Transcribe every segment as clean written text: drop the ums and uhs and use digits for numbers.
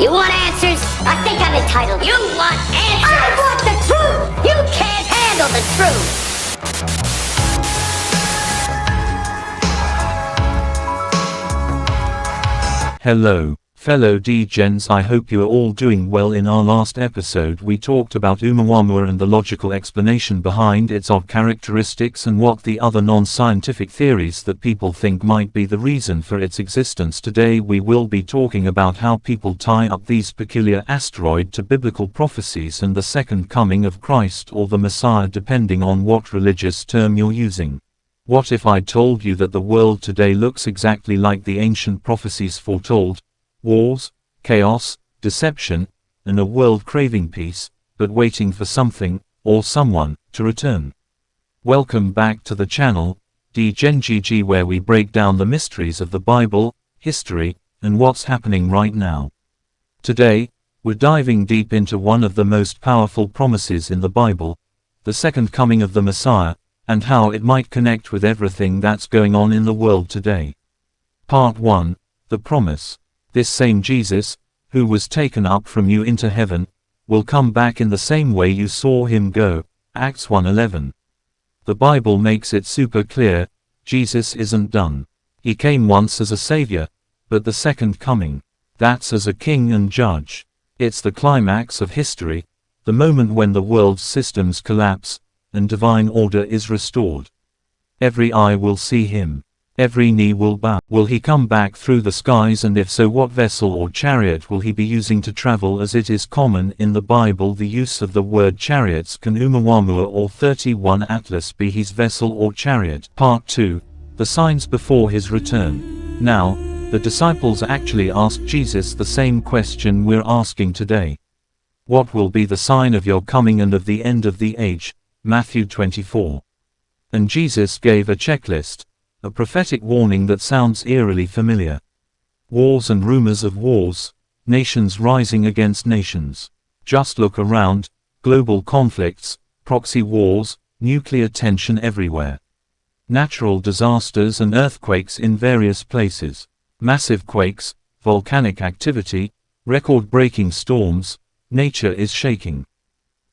You want answers? I think I'm entitled. You want answers? I want the truth! You can't handle the truth! Hello, fellow D-Gens, I hope you are all doing well. In our last episode we talked about Oumuamua and the logical explanation behind its odd characteristics and what the other non-scientific theories that people think might be the reason for its existence. Today we will be talking about how people tie up these peculiar asteroid to biblical prophecies and the second coming of Christ or the Messiah, depending on what religious term you're using. What if I told you that the world today looks exactly like the ancient prophecies foretold? Wars, chaos, deception, and a world craving peace, but waiting for something, or someone, to return. Welcome back to the channel, D-Gen, where we break down the mysteries of the Bible, history, and what's happening right now. Today, we're diving deep into one of the most powerful promises in the Bible, the second coming of the Messiah, and how it might connect with everything that's going on in the world today. Part 1, The Promise. This same Jesus, who was taken up from you into heaven, will come back in the same way you saw him go. Acts 1:11. The Bible makes it super clear, Jesus isn't done. He came once as a savior, but the second coming, that's as a king and judge. It's the climax of history, the moment when the world's systems collapse, and divine order is restored. Every eye will see him. Every knee will bow. Will he come back through the skies, and if so, what vessel or chariot will he be using to travel? As it is common in the Bible, the use of the word chariots. Can Oumuamua or 31 Atlas be his vessel or chariot? Part 2, The Signs before his return. Now, the disciples actually asked Jesus the same question we're asking today. What will be the sign of your coming and of the end of the age? Matthew 24. And Jesus gave a checklist, a prophetic warning that sounds eerily familiar. Wars and rumors of wars, nations rising against nations. Just look around, global conflicts, proxy wars, nuclear tension everywhere. Natural disasters and earthquakes in various places. Massive quakes, volcanic activity, record-breaking storms, nature is shaking.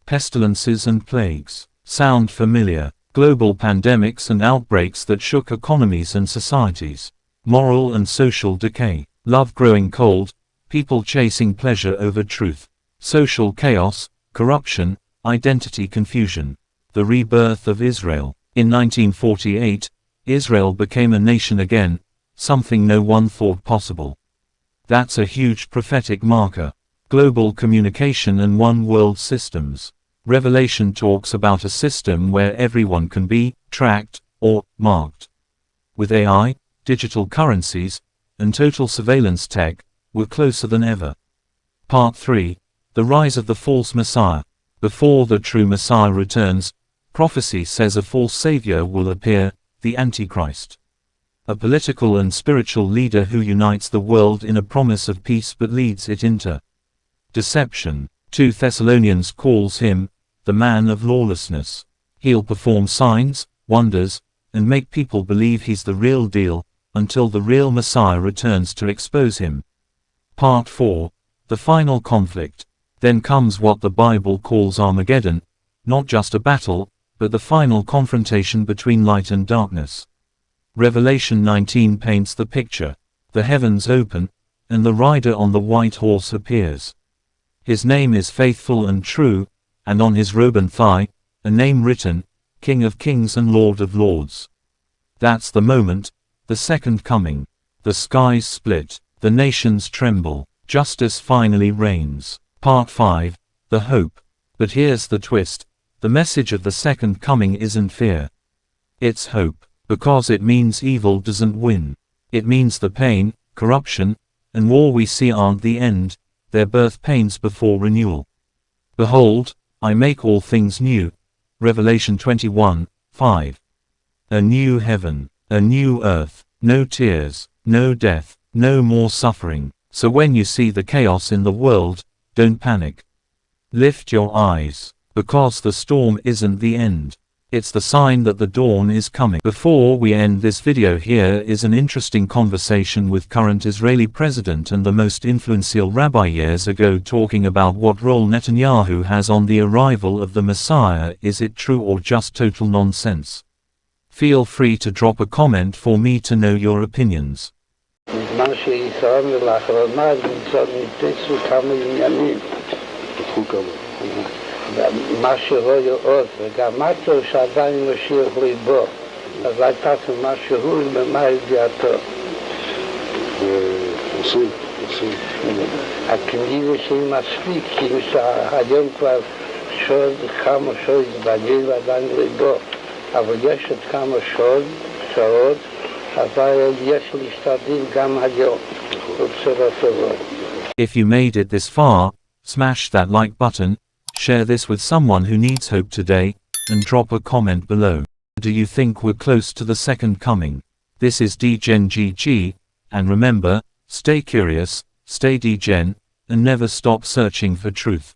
Pestilences and plagues. Sound familiar? Global pandemics and outbreaks that shook economies and societies. Moral and social decay. Love growing cold, people chasing pleasure over truth. Social chaos, corruption, identity confusion. The rebirth of Israel. In 1948, Israel became a nation again, something no one thought possible. That's a huge prophetic marker. Global communication and one world systems. Revelation talks about a system where everyone can be tracked or marked. With AI, digital currencies, and total surveillance tech, we're closer than ever. Part 3, The Rise of the False Messiah. Before the true Messiah returns, prophecy says a false savior will appear, the Antichrist. A political and spiritual leader who unites the world in a promise of peace but leads it into deception. 2 Thessalonians calls him the man of lawlessness. He'll perform signs, wonders, and make people believe he's the real deal, until the real Messiah returns to expose him. Part 4, The Final Conflict. Then comes what the Bible calls Armageddon, not just a battle, but the final confrontation between light and darkness. Revelation 19 paints the picture. The heavens open, and the rider on the white horse appears. His name is Faithful and True, and on his robe and thigh, a name written, King of Kings and Lord of Lords. That's the moment, the second coming. The skies split, the nations tremble, justice finally reigns. Part 5, The Hope. But here's the twist, the message of the second coming isn't fear. It's hope, because it means evil doesn't win. It means the pain, corruption, and war we see aren't the end, they're birth pains before renewal. Behold, I make all things new. Revelation 21:5. A new heaven, a new earth, no tears, no death, no more suffering. So when you see the chaos in the world, don't panic. Lift your eyes, because the storm isn't the end. It's the sign that the dawn is coming. Before we end this video, here is an interesting conversation with current Israeli president and the most influential rabbi years ago, talking about what role Netanyahu has on the arrival of the Messiah. Is it true or just total nonsense? Feel free to drop a comment for me to know your opinions. מה שלא יאות, וגם משהו שעדיין משיח ליבו, אז הייתה משהו במה ידיעתו. עושים. הכנראה שהיא מספיק, כי היום כבר שוד, כמה שוד יתבדל ועדיין ליבו, אבל יש עוד כמה שעות, אבל יש להשתדל גם היום, ובשורות טובות. If you made it this far, smash that like button, share this with someone who needs hope today, and drop a comment below. Do you think we're close to the second coming? This is DGen GG, and remember, stay curious, stay DGen, and never stop searching for truth.